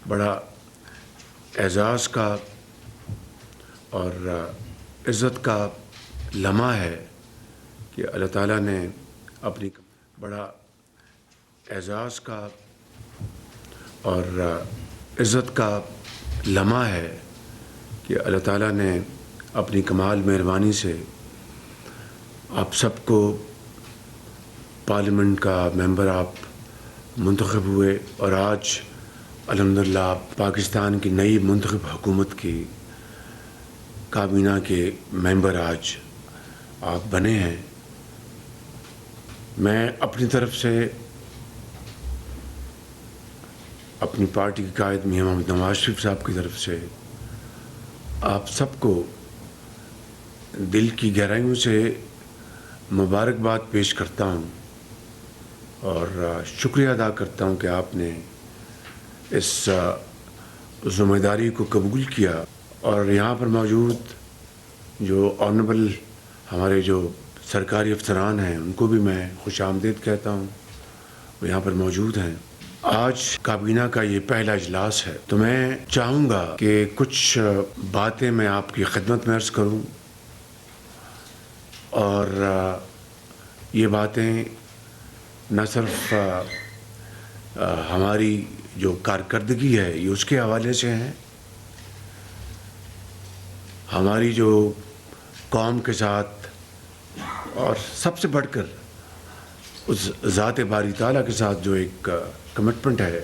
بڑا اعزاز کا اور عزت کا لمحہ ہے کہ اللہ تعالیٰ نے اپنی بڑا اعزاز کا اور عزت کا لمحہ ہے کہ اللہ تعالیٰ نے اپنی کمال مہربانی سے آپ سب کو پارلیمنٹ کا ممبر آپ منتخب ہوئے اور آج الحمدللہ پاکستان کی نئی منتخب حکومت کی کابینہ کے ممبر آج آپ بنے ہیں۔ میں اپنی طرف سے اپنی پارٹی کے قائد میاں محمد نواز شریف صاحب کی طرف سے آپ سب کو دل کی گہرائیوں سے مبارکباد پیش کرتا ہوں اور شکریہ ادا کرتا ہوں کہ آپ نے اس ذمہ داری کو قبول کیا اور یہاں پر موجود جو آنریبل ہمارے جو سرکاری افسران ہیں ان کو بھی میں خوش آمدید کہتا ہوں، وہ یہاں پر موجود ہیں۔ آج کابینہ کا یہ پہلا اجلاس ہے تو میں چاہوں گا کہ کچھ باتیں میں آپ کی خدمت میں عرض کروں اور یہ باتیں نہ صرف ہماری جو کارکردگی ہے یہ اس کے حوالے سے ہیں، ہماری جو قوم کے ساتھ اور سب سے بڑھ کر اس ذات باری تعالیٰ کے ساتھ جو ایک کمٹمنٹ ہے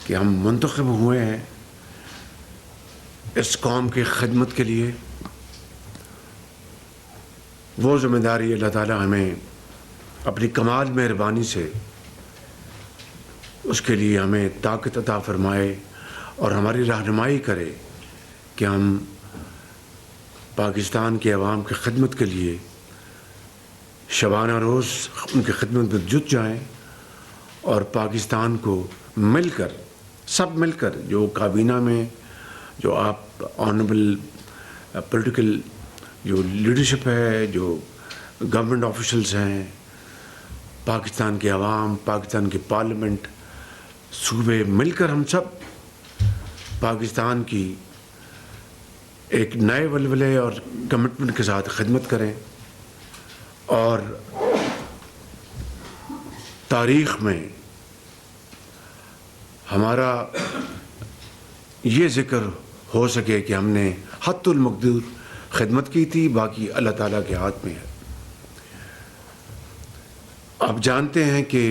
کہ ہم منتخب ہوئے ہیں اس قوم کی خدمت کے لیے، وہ ذمہ داری اللہ تعالیٰ ہمیں اپنی کمال مہربانی سے اس کے لیے ہمیں طاقت عطا فرمائے اور ہماری رہنمائی کرے کہ ہم پاکستان کے عوام کی خدمت کے لیے شبانہ روز ان کی خدمت میں جٹ جائیں اور پاکستان کو مل کر سب مل کر جو کابینہ میں جو آپ آنریبل پولیٹیکل جو لیڈرشپ ہے، جو گورنمنٹ آفیشلز ہیں، پاکستان کے عوام، پاکستان کی پارلیمنٹ، صوبے مل کر ہم سب پاکستان کی ایک نئے ولولے اور کمٹمنٹ کے ساتھ خدمت کریں اور تاریخ میں ہمارا یہ ذکر ہو سکے کہ ہم نے حد المقدور خدمت کی تھی، باقی اللہ تعالیٰ کے ہاتھ میں ہے۔ آپ جانتے ہیں کہ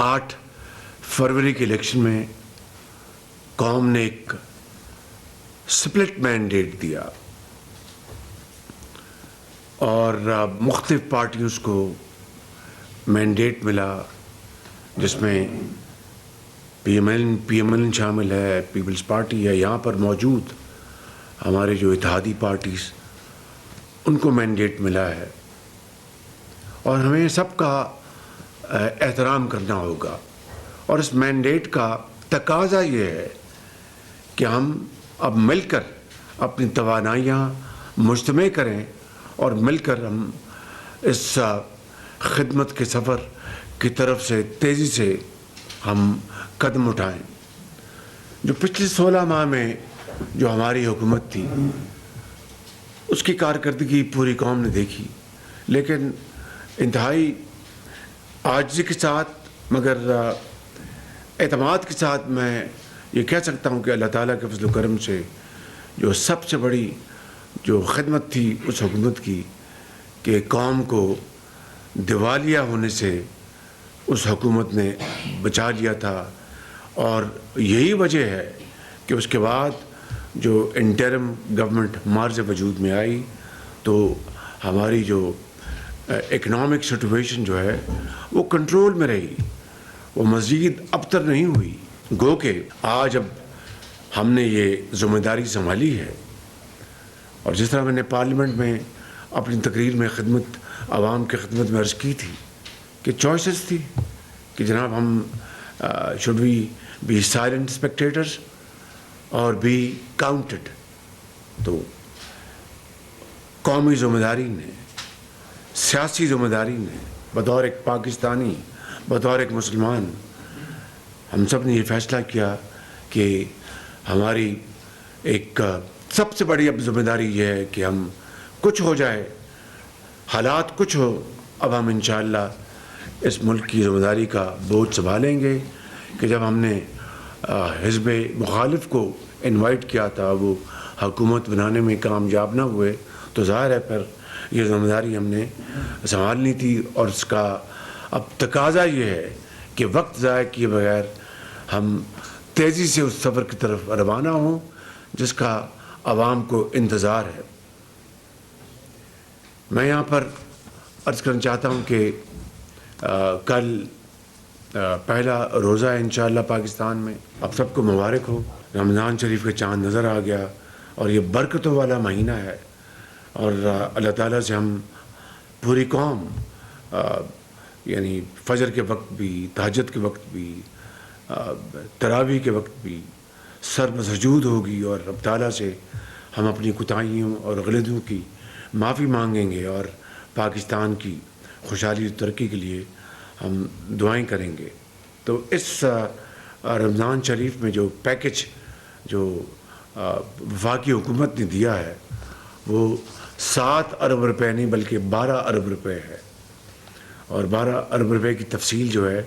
8 فروری کے الیکشن میں قوم نے ایک سپلٹ مینڈیٹ دیا اور مختلف پارٹیوں کو مینڈیٹ ملا جس میں پی ایم ایل شامل ہے، پیپلز پارٹی ہے، یہاں پر موجود ہمارے جو اتحادی پارٹیز ان کو مینڈیٹ ملا ہے اور ہمیں سب کا احترام کرنا ہوگا اور اس مینڈیٹ کا تقاضا یہ ہے کہ ہم اب مل کر اپنی توانائیاں مجتمع کریں اور مل کر ہم اس خدمت کے سفر کی طرف سے تیزی سے ہم قدم اٹھائیں۔ جو پچھلے 16 ماہ میں جو ہماری حکومت تھی اس کی کارکردگی پوری قوم نے دیکھی، لیکن انتہائی عاجزی کے ساتھ مگر اعتماد کے ساتھ میں یہ کہہ سکتا ہوں کہ اللہ تعالیٰ کے فضل و کرم سے جو سب سے بڑی جو خدمت تھی اس حکومت کی کہ قوم کو دیوالیہ ہونے سے اس حکومت نے بچا لیا تھا، اور یہی وجہ ہے کہ اس کے بعد جو انٹرم گورنمنٹ مارز وجود میں آئی تو ہماری جو اکنامک سچویشن جو ہے وہ کنٹرول میں رہی، وہ مزید ابتر نہیں ہوئی۔ گو کہ آج اب ہم نے یہ ذمہ داری سنبھالی ہے اور جس طرح میں نے پارلیمنٹ میں اپنی تقریر میں خدمت عوام کی خدمت میں عرض کی تھی کہ چوائسز تھی کہ جناب ہم should we be silent spectators اور بی کاؤنٹڈ، تو قومی ذمہ داری نے، سیاسی ذمہ داری نے، بطور ایک پاکستانی، بطور ایک مسلمان، ہم سب نے یہ فیصلہ کیا کہ ہماری ایک سب سے بڑی اب ذمہ داری یہ ہے کہ ہم کچھ ہو جائے، حالات کچھ ہو، اب ہم انشاءاللہ اس ملک کی ذمہ داری کا بوجھ سنبھالیں گے کہ جب ہم نے حزب مخالف کو انوائٹ کیا تھا، وہ حکومت بنانے میں کامیاب نہ ہوئے، تو ظاہر ہے پھر یہ ذمہ داری ہم نے سنبھالنی تھی، اور اس کا اب تقاضا یہ ہے کہ وقت ضائع کیے بغیر ہم تیزی سے اس سفر کی طرف روانہ ہوں جس کا عوام کو انتظار ہے۔ میں یہاں پر عرض کرنا چاہتا ہوں کہ کل پہلا روزہ ہے انشاءاللہ پاکستان میں، اب سب کو مبارک ہو۔ رمضان شریف کا چاند نظر آ گیا اور یہ برکتوں والا مہینہ ہے، اور اللہ تعالیٰ سے ہم پوری قوم یعنی فجر کے وقت بھی، تہجد کے وقت بھی، تراویح کے وقت بھی سر بسجود ہوگی، اور رب تعالیٰ سے ہم اپنی کوتاہیوں اور غلطیوں کی معافی مانگیں گے، اور پاکستان کی خوشحالی و ترقی کے لیے ہم دعائیں کریں گے۔ تو اس رمضان شریف میں جو پیکج جو وفاقی حکومت نے دیا ہے وہ 7 ارب روپے نہیں بلکہ 12 ارب روپے ہے، اور 12 ارب روپے کی تفصیل جو ہے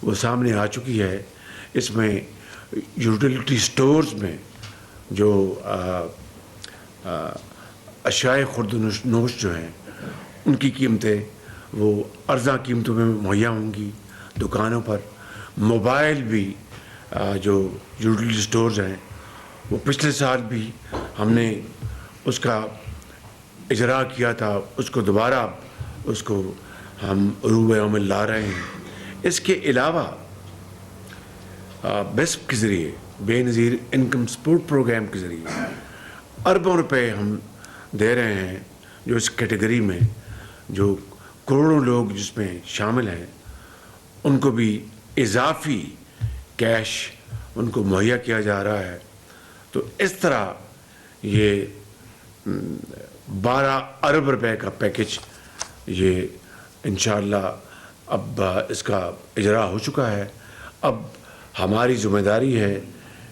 وہ سامنے آ چکی ہے۔ اس میں یوٹیلیٹی سٹورز میں جو اشیاء خرد و نوش جو ہیں ان کی قیمتیں وہ ارزاں قیمتوں میں مہیا ہوں گی دکانوں پر۔ موبائل بھی جو یوٹیلیٹی سٹورز ہیں وہ پچھلے سال بھی ہم نے اس کا اجرا کیا تھا، اس کو دوبارہ اس کو ہم روبہ عمل لا رہے ہیں۔ اس کے علاوہ بیسپ کے ذریعے، بے نظیر انکم سپورٹ پروگرام کے ذریعے اربوں روپے ہم دے رہے ہیں، جو اس کیٹیگری میں جو کروڑوں لوگ جس میں شامل ہیں ان کو بھی اضافی کیش ان کو مہیا کیا جا رہا ہے۔ تو اس طرح یہ 12 ارب روپے کا پیکج یہ انشاءاللہ اب اس کا اجرا ہو چکا ہے۔ اب ہماری ذمہ داری ہے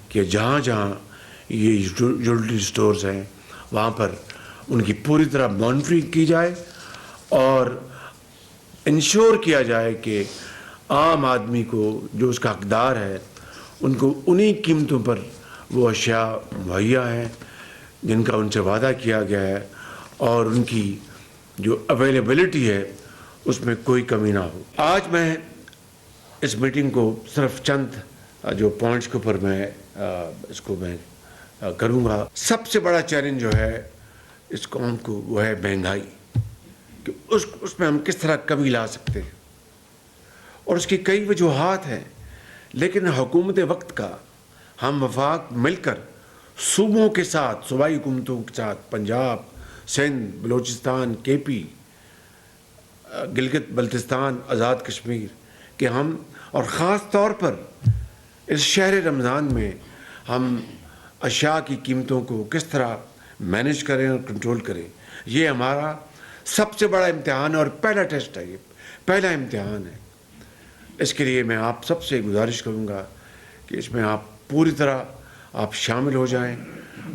کہ جہاں جہاں یہ یوٹیلیٹی سٹورز ہیں وہاں پر ان کی پوری طرح مانیٹرنگ کی جائے اور انشور کیا جائے کہ عام آدمی کو جو اس کا حقدار ہے ان کو انہی قیمتوں پر وہ اشیاء مہیا ہیں جن کا ان سے وعدہ کیا گیا ہے، اور ان کی جو اویلیبلٹی ہے اس میں کوئی کمی نہ ہو۔ آج میں اس میٹنگ کو صرف چند جو پوائنٹس کے اوپر میں اس کو میں کروں گا۔ سب سے بڑا چیلنج جو ہے اس قوم کو وہ ہے مہنگائی، کہ اس میں ہم کس طرح کمی لا سکتے ہیں، اور اس کی کئی وجوہات ہیں، لیکن حکومت وقت کا ہم وفاق مل کر صوبوں کے ساتھ، صوبائی حکومتوں کے ساتھ، پنجاب، سندھ، بلوچستان، کے پی، گلگت بلتستان، آزاد کشمیر کہ ہم، اور خاص طور پر اس شہر رمضان میں ہم اشیاء کی قیمتوں کو کس طرح مینیج کریں اور کنٹرول کریں، یہ ہمارا سب سے بڑا امتحان ہے اور پہلا ٹیسٹ ہے، یہ پہلا امتحان ہے۔ اس کے لیے میں آپ سب سے گزارش کروں گا کہ اس میں آپ پوری طرح آپ شامل ہو جائیں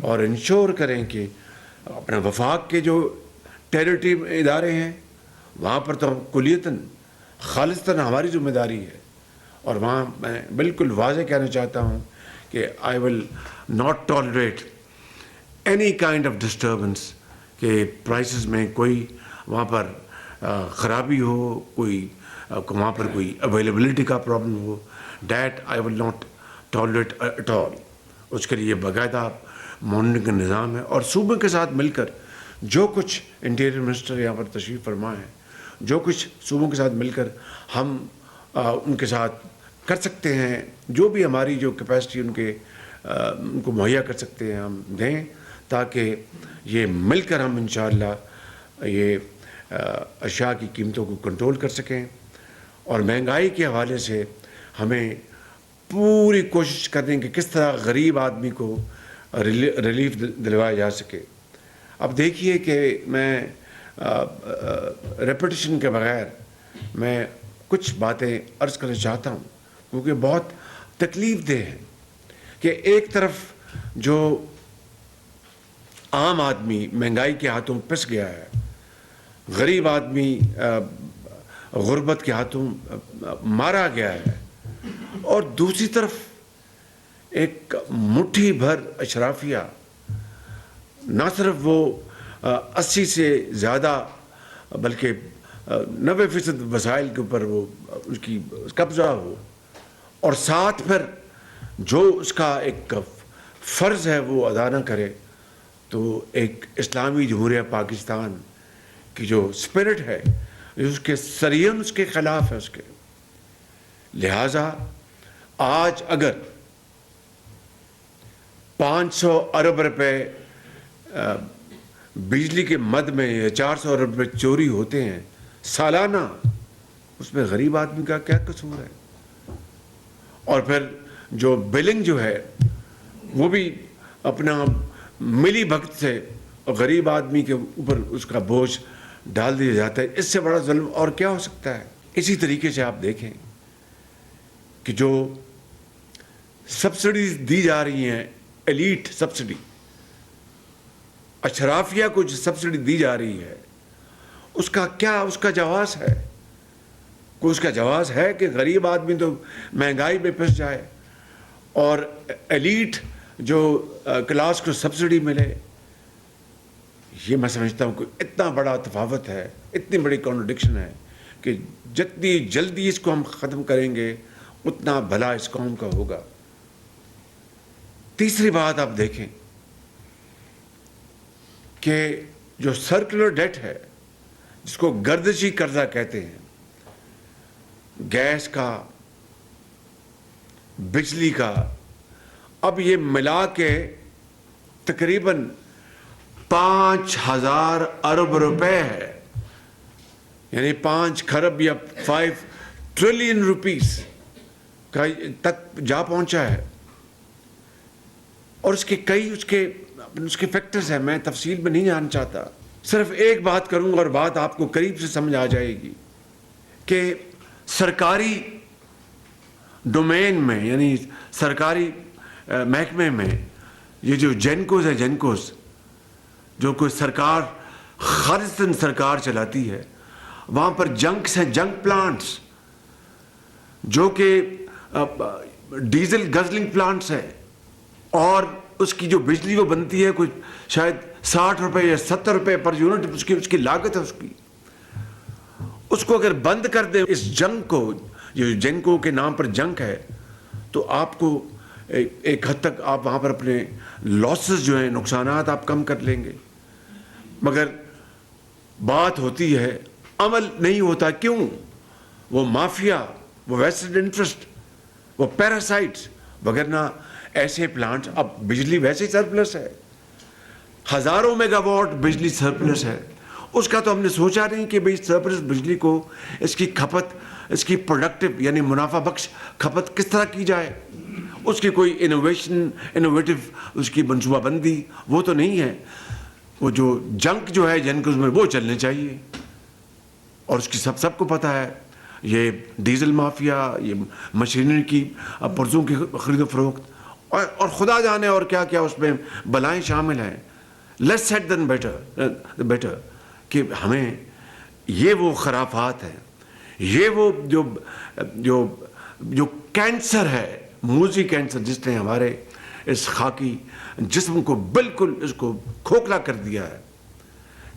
اور انشور کریں کہ اپنا وفاق کے جو ٹیریٹری ادارے ہیں وہاں پر تو کلیتاً خالصتاً ہماری ذمہ داری ہے، اور وہاں میں بالکل واضح کہنا چاہتا ہوں کہ I will not tolerate any kind of disturbance, کہ پرائسز میں کوئی وہاں پر خرابی ہو، کوئی وہاں پر کوئی اویلیبلٹی کا پرابلم ہو، that I will not tolerate at all. اس کے لیے باقاعدہ مانیٹرنگ کا نظام ہے، اور صوبے کے ساتھ مل کر جو کچھ انٹیریئر منسٹر یہاں پر تشریف فرما ہے، جو کچھ صوبوں کے ساتھ مل کر ہم ان کے ساتھ کر سکتے ہیں، جو بھی ہماری جو کیپیسٹی ان کو مہیا کر سکتے ہیں ہم دیں، تاکہ یہ مل کر ہم انشاءاللہ یہ اشیاء کی قیمتوں کو کنٹرول کر سکیں، اور مہنگائی کے حوالے سے ہمیں پوری کوشش کریں کہ کس طرح غریب آدمی کو ریلیف دلوایا جا سکے۔ اب دیکھیے کہ میں ریپیٹیشن کے بغیر میں کچھ باتیں عرض کرنا چاہتا ہوں کیونکہ بہت تکلیف دہ ہیں۔ کہ ایک طرف جو عام آدمی مہنگائی کے ہاتھوں پس گیا ہے، غریب آدمی غربت کے ہاتھوں مارا گیا ہے، اور دوسری طرف ایک مٹھی بھر اشرافیہ، نہ صرف وہ 80 سے زیادہ بلکہ 90% وسائل کے اوپر وہ اس کی قبضہ ہو، اور ساتھ پھر جو اس کا ایک فرض ہے وہ ادا نہ کرے، تو ایک اسلامی جمہوریہ پاکستان کی جو اسپرٹ ہے اس کے سرین اس کے خلاف ہے اس کے. لہٰذا آج اگر 500 ارب روپے بجلی کے مد میں یا 400 ارب روپے چوری ہوتے ہیں سالانہ، اس میں غریب آدمی کا کیا قصور ہے؟ اور پھر جو بلنگ جو ہے وہ بھی اپنا ملی بھگت سے غریب آدمی کے اوپر اس کا بوجھ ڈال دیا جاتا ہے. اس سے بڑا ظلم اور کیا ہو سکتا ہے؟ اسی طریقے سے آپ دیکھیں کہ جو سبسڈیز دی جا رہی ہیں، ایلیٹ سبسڈی، اشرافیہ کو جو سبسڈی دی جا رہی ہے، اس کا کیا اس کا جواز ہے؟ کوئی اس کا جواز ہے کہ غریب آدمی تو مہنگائی میں پھنس جائے اور ایلیٹ جو کلاس کو سبسڈی ملے؟ یہ میں سمجھتا ہوں کہ اتنا بڑا تفاوت ہے، اتنی بڑی کانٹرڈکشن ہے کہ جتنی جلدی اس کو ہم ختم کریں گے اتنا بھلا اس قوم کا ہوگا. تیسری بات آپ دیکھیں کہ جو سرکولر ڈیٹ ہے، جس کو گردشی قرضہ کہتے ہیں، گیس کا، بجلی کا، اب یہ ملا کے تقریباً 5000 ارب روپے ہے، یعنی 5 کھرب یا 5 ٹریلین روپیز کا تک جا پہنچا ہے. اور اس کے کئی اس کے فیکٹرز ہیں، میں تفصیل میں نہیں جانا چاہتا. صرف ایک بات کروں اور بات آپ کو قریب سے سمجھ آ جائے گی کہ سرکاری ڈومین میں، یعنی سرکاری محکمے میں، یہ جو جینکوز ہے، جینکوز جو کوئی سرکار خالصاً سرکار چلاتی ہے، وہاں پر جنکس ہیں، جنک پلانٹس جو کہ ڈیزل گزلنگ پلانٹس ہیں، اور اس کی جو بجلی وہ بنتی ہے کوئی شاید 60 روپے یا 70 روپے پر یونٹ اس کی لاگت ہے. اس کو اگر بند کر دیں، اس جنگ کو، جو جنکو کے نام پر جنگ ہے، تو آپ کو ایک حد تک آپ وہاں پر اپنے لاسز جو ہیں، نقصانات آپ کم کر لیں گے. مگر بات ہوتی ہے، عمل نہیں ہوتا. کیوں؟ وہ مافیا، وہ ویسٹڈ انٹرسٹ، وہ پیراسائٹس. وگرنہ ایسے پلانٹس، اب بجلی ویسے ہی سرپلس ہے، ہزاروں میگا واٹ بجلی سرپلس ہے. اس کا تو ہم نے سوچا نہیں کہ بھئی سرپلس بجلی کو، اس کی کھپت، اس کی پروڈکٹیو یعنی منافع بخش کھپت کس طرح کی جائے. اس کی کوئی انوویٹو اس کی منصوبہ بندی وہ تو نہیں ہے. وہ جو جنک جو ہے جنکوز میں وہ چلنے چاہیے. اور اس کی سب کو پتہ ہے، یہ ڈیزل مافیا، یہ مشینری کی پرزوں کی خرید و فروخت، اور خدا جانے اور کیا کیا اس میں بلائیں شامل ہیں. لیس سیٹ دین بیٹر کہ ہمیں یہ وہ خرافات ہیں، یہ وہ جو کینسر ہے، موذی کینسر، جس نے ہمارے اس خاکی جسم کو بالکل اس کو کھوکھلا کر دیا ہے.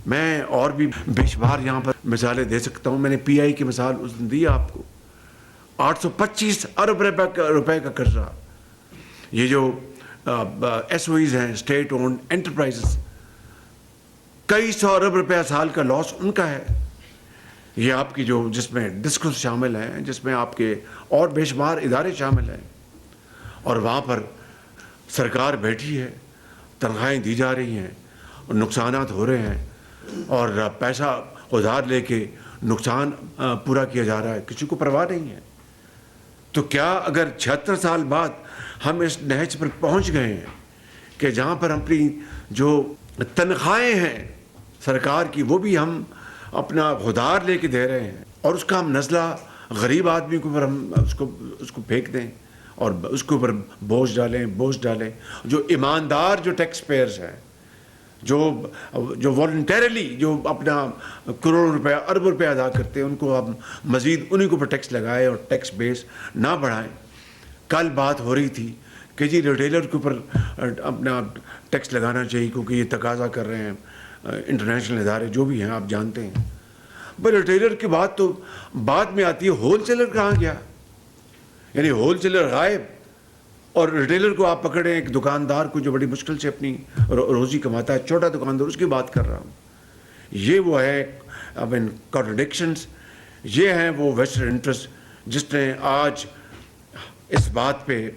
میں اور بھی بے شمار یہاں پر مثالیں دے سکتا ہوں. میں نے پی آئی کی مثال اس دن دی آپ کو، 825 ارب روپے کا قرضہ. یہ جو ایس او ایز ہیں، اسٹیٹ اونڈ انٹرپرائزز، کئی سو ارب روپے سال کا لاس ان کا ہے. یہ آپ کی جو جس میں ڈسکس شامل ہیں، جس میں آپ کے اور بے شمار ادارے شامل ہیں، اور وہاں پر سرکار بیٹھی ہے، تنخواہیں دی جا رہی ہیں، اور نقصانات ہو رہے ہیں، اور پیسہ ادھار لے کے نقصان پورا کیا جا رہا ہے، کسی کو پرواہ نہیں ہے. تو کیا اگر 76 سال بعد ہم اس نہج پر پہنچ گئے ہیں کہ جہاں پر اپنی جو تنخواہیں ہیں سرکار کی وہ بھی ہم اپنا ادھار لے کے دے رہے ہیں، اور اس کا ہم نزلہ غریب آدمی کو پر ہم اس کو پھینک دیں، اور اس کے اوپر بوجھ ڈالیں. جو ایماندار جو ٹیکس پیئرز ہیں, جو والنٹیرلی جو اپنا کروڑ روپے ارب روپے ادا کرتے ہیں, ان کو اب مزید انہیں کے اوپر ٹیکس لگائے اور ٹیکس بیس نہ بڑھائیں. کل بات ہو رہی تھی کہ جی ریٹیلر کے اوپر اپنا ٹیکس لگانا چاہیے کیونکہ یہ تقاضا کر رہے ہیں انٹرنیشنل ادارے جو بھی ہیں, آپ جانتے ہیں. بھائی ریٹیلر کی بات تو بعد میں آتی ہے, ہول سیلر کہاں گیا؟ یعنی ہول سیلر غائب, اور ریٹیلر کو آپ پکڑیں, ایک دکاندار کو جو بڑی مشکل سے اپنی روزی کماتا ہے, چھوٹا دکاندار, اس کی بات کر رہا ہوں. یہ وہ ہے کانٹرڈکشنز, یہ ہیں وہ ویسٹرن انٹرسٹ جس نے آج اس بات پہ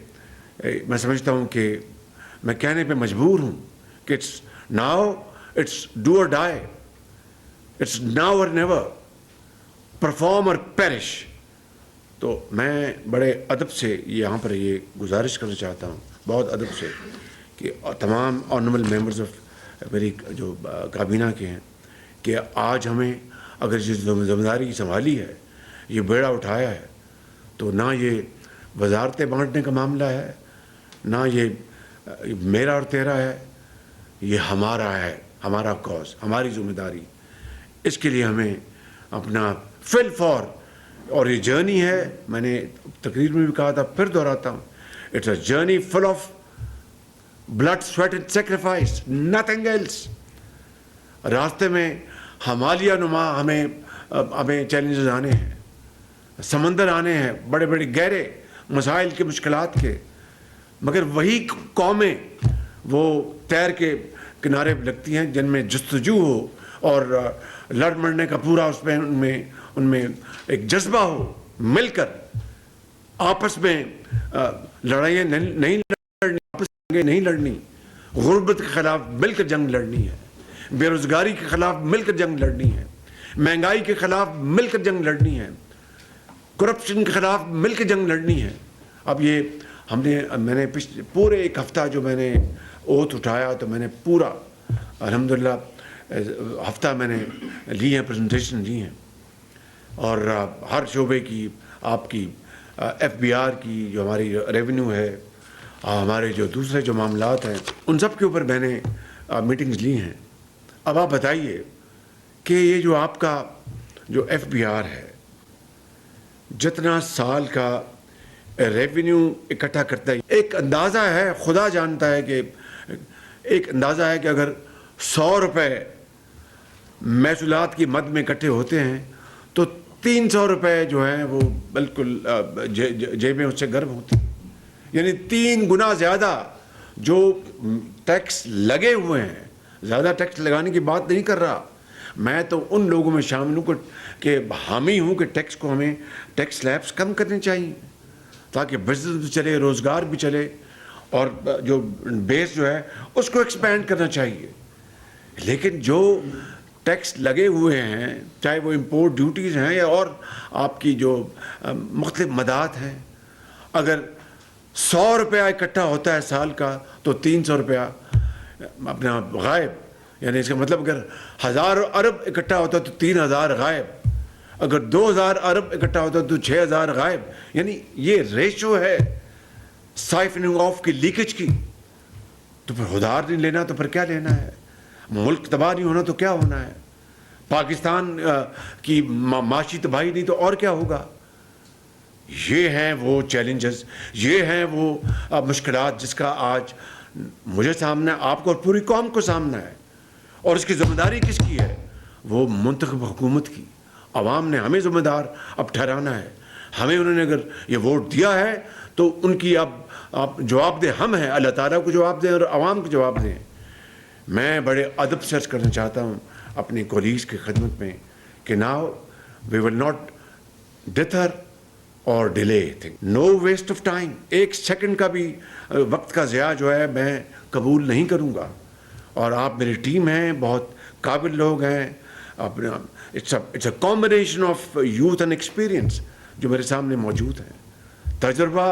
میں سمجھتا ہوں کہ میں کہنے پہ مجبور ہوں کہ اٹس ڈو اور ڈائی, اٹس ناؤ اور نیور, پرفارم اور پیرش. تو میں بڑے ادب سے یہاں پر یہ گزارش کرنا چاہتا ہوں, بہت ادب سے, کہ تمام آنریبل ممبرز آف میری جو کابینہ کے ہیں, کہ آج ہمیں اگر یہ ذمہ داری سنبھالی ہے, یہ بیڑا اٹھایا ہے, تو نہ یہ وزارتیں بانٹنے کا معاملہ ہے, نہ یہ میرا اور تیرا ہے, یہ ہمارا ہے, ہمارا کاز, ہماری ذمہ داری. اس کے لیے ہمیں اپنا فل فار, اور یہ جرنی ہے, میں نے تقریر میں بھی کہا تھا, پھر دہراتا ہوں, it's a journey full of blood, sweet and sacrifice, nothing else. راستے میں ہمالیہ نما ہمیں چیلنجز آنے ہیں, سمندر آنے ہیں, بڑے بڑے گہرے مسائل کے, مشکلات کے, مگر وہی قومیں وہ تیر کے کنارے لگتی ہیں جن میں جستجو ہو اور لڑ مرنے کا پورا اس میں ان میں ایک جذبہ ہو, مل کر آپس میں لڑائیاں نہیں لڑنی, آپس میں نہیں لڑنی, غربت کے خلاف مل کر جنگ لڑنی ہے, بے روزگاری کے خلاف مل کر جنگ لڑنی ہے, مہنگائی کے خلاف مل کر جنگ لڑنی ہے, کرپشن کے خلاف مل کے جنگ لڑنی ہے. اب یہ میں نے پورے ایک ہفتہ جو میں نے اوتھ اٹھایا, تو میں نے پورا الحمدللہ ہفتہ میں نے لی ہیں, پریزنٹیشن لی ہیں, اور ہر شعبے کی, آپ کی ایف بی آر کی, جو ہماری ریونیو ہے, ہمارے جو دوسرے جو معاملات ہیں, ان سب کے اوپر میں نے میٹنگز لی ہیں. اب آپ بتائیے کہ یہ جو آپ کا جو ایف بی آر ہے, جتنا سال کا ریونیو اکٹھا کرتا ہے, ایک اندازہ ہے, خدا جانتا ہے کہ ایک اندازہ ہے کہ اگر 100 روپے محصولات کی مد میں اکٹھے ہوتے ہیں تو 300 روپے جو ہیں وہ بالکل جیبیں اس سے گرم ہوتی ہیں. یعنی 3 گنا زیادہ جو ٹیکس لگے ہوئے ہیں. زیادہ ٹیکس لگانے کی بات نہیں کر رہا, میں تو ان لوگوں میں شامل ہوں کہ حامی ہوں کہ ٹیکس کو, ہمیں ٹیکس سلیبس کم کرنے چاہیے تاکہ بزنس بھی چلے, روزگار بھی چلے, اور جو بیس جو ہے اس کو ایکسپینڈ کرنا چاہیے. لیکن جو ٹیکس لگے ہوئے ہیں, چاہے وہ امپورٹ ڈیوٹیز ہیں یا اور آپ کی جو مختلف مدات ہیں, اگر 100 روپیہ اکٹھا ہوتا ہے سال کا تو 300 روپیہ اپنا غائب. یعنی اس کا مطلب اگر 1000 ارب اکٹھا ہوتا تو 3000 غائب, اگر 2000 ارب اکٹھا ہوتا تو 6000 غائب. یعنی یہ ریشو ہے سائفننگ آف کی, لیکیج کی. تو پھر ادھار نہیں لینا تو پھر کیا لینا ہے؟ ملک تباہ نہیں ہونا تو کیا ہونا ہے؟ پاکستان کی معاشی تباہی نہیں تو اور کیا ہوگا؟ یہ ہیں وہ چیلنجز, یہ ہیں وہ مشکلات جس کا آج مجھے سامنا ہے, آپ کو اور پوری قوم کو سامنا ہے. اور اس کی ذمہ داری کس کی ہے؟ وہ منتخب حکومت کی. عوام نے ہمیں ذمہ دار اب ٹھہرانا ہے. ہمیں انہوں نے اگر یہ ووٹ دیا ہے تو ان کی اب آپ جواب دیں. ہم ہیں, اللہ تعالیٰ کو جواب دیں اور عوام کو جواب دیں. میں بڑے ادب سے عرض کرنا چاہتا ہوں اپنی کولیگز کی خدمت میں کہ now we will not dither or delay thing, no waste of time. 1 second کا بھی وقت کا ضیاع جو ہے میں قبول نہیں کروں گا. اور آپ میری ٹیم ہیں, بہت قابل لوگ ہیں. اپنا it's a combination of youth and experience جو میرے سامنے موجود ہیں. تجربہ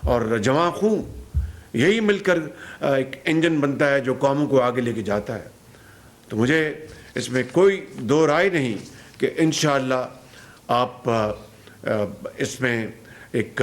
اور جواں خون, یہی مل کر ایک انجن بنتا ہے جو قوموں کو آگے لے کے جاتا ہے. تو مجھے اس میں کوئی دو رائے نہیں کہ انشاءاللہ آپ اس میں ایک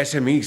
SMEs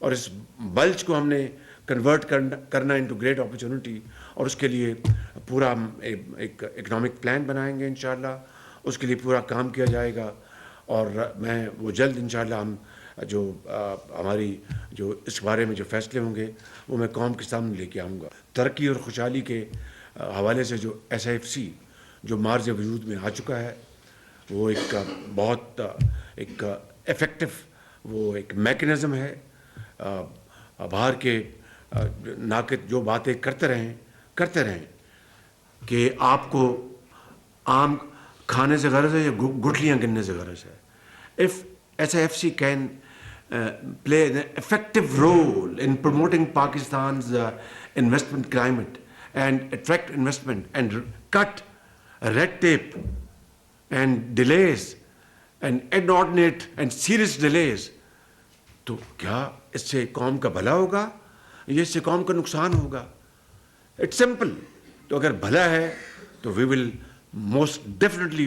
اور اس بلج کو ہم نے کنورٹ کرنا انٹو گریٹ اپرچونٹی, اور اس کے لیے پورا ایک اکنامک پلان بنائیں گے انشاءاللہ, اس کے لیے پورا کام کیا جائے گا. اور میں وہ جلد انشاءاللہ ہم جو ہماری جو اس بارے میں جو فیصلے ہوں گے وہ میں قوم کے سامنے لے کے آؤں گا. ترقی اور خوشحالی کے حوالے سے جو SIFC جو مارز وجود میں آ چکا ہے, وہ ایک بہت ایک افیکٹو وہ ایک میکنزم ہے. باہر کے ناقد جو باتیں کرتے رہیں کہ آپ کو آم کھانے سے غرض ہے یا گٹھلیاں گننے سے غرض ہے. If SIFC can play an effective role in promoting Pakistan's investment climate and attract investment and cut red tape and delays and inordinate and serious delays, تو کیا اس سے قوم کا بھلا ہوگا یا اس سے قوم کا نقصان ہوگا؟ It's simple. تو اگر بھلا ہے تو we will most definitely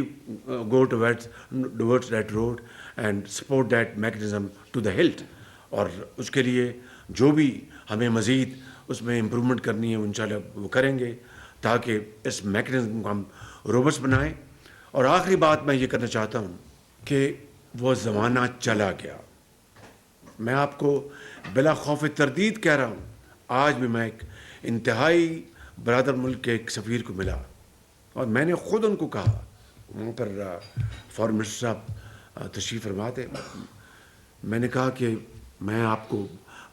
go towards that road and support that mechanism to the hilt. اور اس کے لیے جو بھی ہمیں مزید اس میں امپرومنٹ کرنی ہے انشاءاللہ وہ کریں گے, تاکہ اس میکنزم کو ہم روبسٹ بنائیں. اور آخری بات میں یہ کرنا چاہتا ہوں کہ وہ زمانہ چلا گیا. میں آپ کو بلا خوف تردید کہہ رہا ہوں, آج بھی میں ایک انتہائی برادر ملک کے ایک سفیر کو ملا اور میں نے خود ان کو کہا, وہاں پر فارن منسٹر صاحب تشریف فرما تھے, میں نے کہا کہ میں آپ کو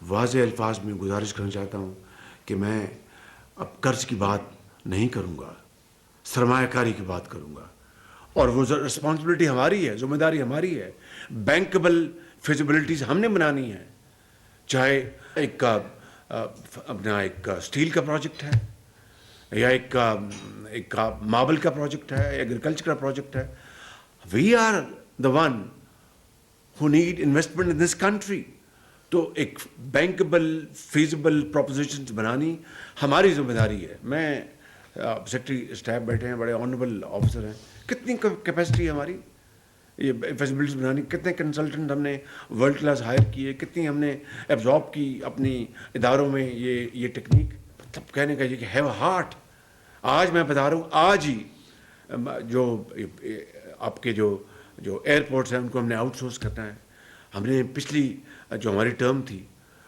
واضح الفاظ میں گزارش کرنا چاہتا ہوں کہ میں اب قرض کی بات نہیں کروں گا, سرمایہ کاری کی بات کروں گا. اور وہ رسپانسبلٹی ہماری ہے, ذمہ داری ہماری ہے. بینکبل فیزیبلٹیز ہم نے بنانی ہے, چاہے ایک اپنا ایک اسٹیل کا پروجیکٹ ہے یا ایک ماربل کا پروجیکٹ ہے, ایگریکلچر کا پروجیکٹ ہے. We are the one who need investment in this country. تو ایک بینکبل فیزیبل پروپوزیشنز بنانی ہماری ذمہ داری ہے. میں سیکرٹری اسٹاف بیٹھے ہیں, بڑے آنریبل آفیسر ہیں, کتنی کیپیسٹی ہے ہماری یہ فیزیبلٹیز بنانی, کتنے کنسلٹنٹ ہم نے ورلڈ کلاس ہائر کیے, کتنی ہم نے ایبزارب کی اپنی اداروں میں یہ ٹیکنیک. مطلب کہنے کا یہ کہ ہیو ہارٹ. آج میں بتا رہا ہوں, آج ہی جو آپ کے جو ایئرپورٹس ہیں ان کو ہم نے آؤٹ سورس کرنا ہے. ہم نے پچھلی جو ہماری ٹرم تھی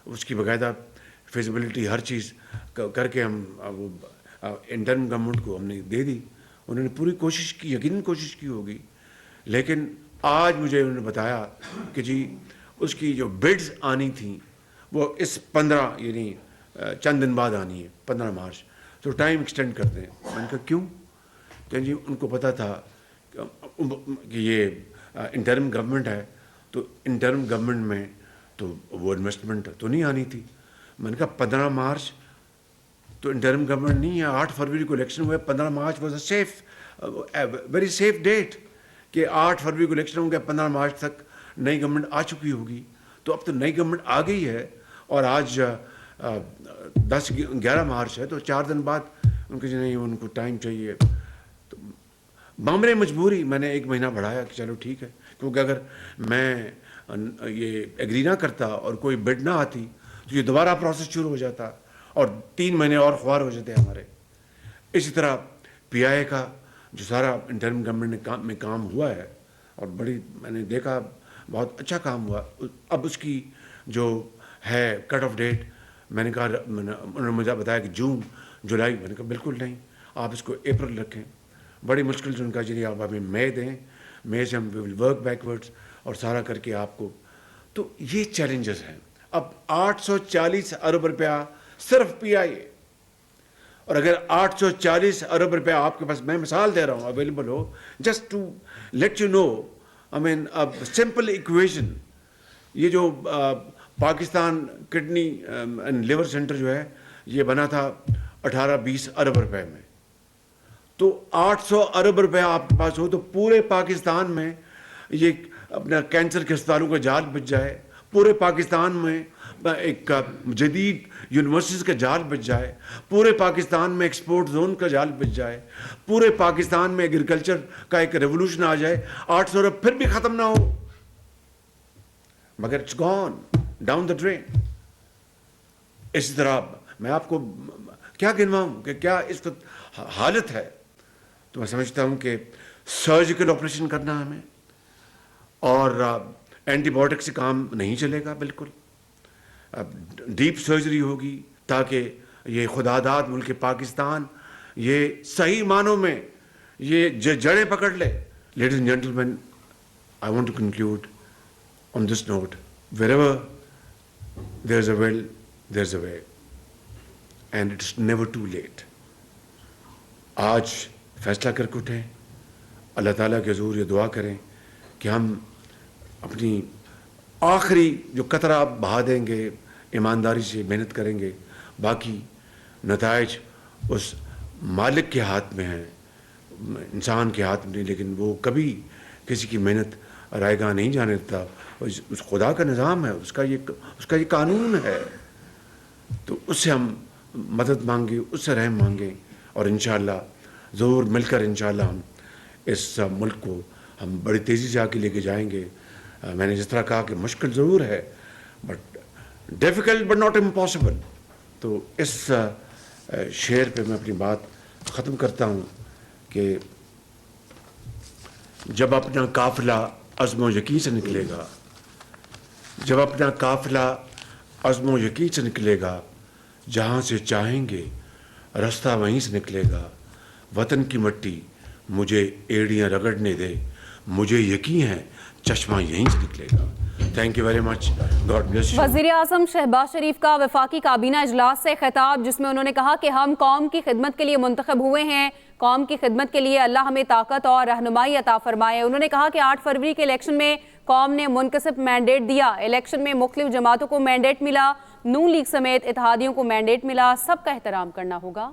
اس کی باقاعدہ فیزیبلٹی ہر چیز کر کے ہم وہ انٹرن گورنمنٹ کو ہم نے دے دی. انہوں نے پوری کوشش کی, یقیناً کوشش کی ہوگی, لیکن آج مجھے انہوں نے بتایا کہ جی اس کی جو بڈز آنی تھیں وہ اس 15 یعنی چند دن بعد آنی ہے, 15 مارچ, تو ٹائم ایکسٹینڈ کرتے ہیں. میں نے کہا کیوں؟ کہ جی ان کو پتہ تھا کہ یہ انٹرم گورنمنٹ ہے, تو انٹرم گورنمنٹ میں تو وہ انویسٹمنٹ تو نہیں آنی تھی. میں نے کہا 15 مارچ تو انٹرم گورنمنٹ نہیں ہے, 8 فروری کو الیکشن ہوئے, 15 March was a safe very safe date کہ 8 فروری کو الیکشن ہوں گے, 15 مارچ تک نئی گورنمنٹ آ چکی ہوگی. تو اب تو نئی گورنمنٹ آ گئی ہے اور آج 11 مارچ ہے, تو 4 دن بعد ان کے نہیں ان کو ٹائم چاہیے. تو معاملے مجبوری میں نے 1 مہینہ بڑھایا کہ چلو ٹھیک ہے, کیونکہ اگر میں یہ ایگری نہ کرتا اور کوئی بڈ نہ آتی تو یہ دوبارہ پروسیس شروع ہو جاتا اور 3 مہینے اور خوار ہو جاتے ہمارے. اسی طرح PI کا جو سارا انٹرم گورنمنٹ میں کام ہوا ہے اور بڑی میں نے دیکھا بہت اچھا کام ہوا. اب اس کی جو ہے کٹ آف ڈیٹ, میں نے کہا انہوں نے مجھے بتایا کہ جون جولائی. میں نے کہا بالکل نہیں, آپ اس کو اپریل رکھیں. بڑی مشکل سے ان کا چلیے آپ ہمیں مئی دیں, مئی سے ہم ول ورک بیکورڈس اور سارا کر کے آپ کو. تو یہ چیلنجز ہیں. اب 840 ارب روپیہ صرف PI, اور اگر 840 ارب روپیہ آپ کے پاس, میں مثال دے رہا ہوں, اویلیبل ہو, just to let you know, I mean simple equation. یہ جو Pakistan kidney and liver centre جو ہے یہ بنا تھا 18-20 ارب روپے میں, تو 800 ارب روپے آپ کے پاس ہو تو پورے پاکستان میں یہ اپنا کینسر کے اسپتالوں کا جال بچ جائے, پورے پاکستان میں ایک جدید یونیورسٹیز کا جال بچ جائے, پورے پاکستان میں ایکسپورٹ زون کا جال بچ جائے, پورے پاکستان میں ایگریکلچر کا ایک ریولوشن آ جائے, 800 ارب پھر بھی ختم نہ ہو, مگر it's gone down the drain. اسی طرح میں آپ کو کیا گنواؤں کہ کیا اس وقت حالت ہے. تو میں سمجھتا ہوں کہ سرجیکل آپریشن کرنا ہمیں, اور اینٹی بایوٹک سے کام نہیں چلے گا بالکل. ڈیپ سرجری ہوگی تاکہ یہ خداداد ملک پاکستان یہ صحیح معنوں میں یہ جڑیں پکڑ لے. Ladies and gentlemen, I want to conclude on this note, wherever there's a will, there's a way, and it's never too late. آج فیصلہ کر کے اٹھیں, اللہ تعالیٰ کے حضور یہ دعا کریں کہ ہم اپنی آخری جو قطرہ بہا دیں گے, ایمانداری سے محنت کریں گے, باقی نتائج اس مالک کے ہاتھ میں ہیں, انسان کے ہاتھ میں نہیں, لیکن وہ کبھی کسی کی محنت رائے گاہ نہیں جانے دیتا. اس خدا کا نظام ہے, اس کا یہ قانون ہے. تو اس سے ہم مدد مانگیں, اس سے رحم مانگیں, اور انشاءاللہ ضرور مل کر انشاءاللہ ہم اس ملک کو ہم بڑی تیزی سے آگے لے کے جائیں گے. میں نے جس طرح کہا کہ مشکل ضرور ہے, bit difficult but not impossible. تو اس شعر پہ میں اپنی بات ختم کرتا ہوں کہ جب اپنا قافلہ عزم و یقین سے نکلے گا, جب اپنا قافلہ عزم و یقین سے نکلے گا, جہاں سے چاہیں گے رستہ وہیں سے نکلے گا. وطن کی مٹی مجھے ایڑیاں رگڑنے دے, مجھے یقین ہے چشمہ یہیں سے نکلے گا. Thank you very much, God bless you. وزیر اعظم شہباز شریف کا وفاقی کابینہ اجلاس سے خطاب, جس میں انہوں نے کہا کہ ہم قوم کی خدمت کے لیے منتخب ہوئے ہیں, قوم کی خدمت کے لیے اللہ ہمیں طاقت اور رہنمائی عطا فرمائے. انہوں نے کہا کہ 8 فروری کے الیکشن میں قوم نے منکسب مینڈیٹ دیا, الیکشن میں مختلف جماعتوں کو مینڈیٹ ملا, نون لیگ سمیت اتحادیوں کو مینڈیٹ ملا, سب کا احترام کرنا ہوگا.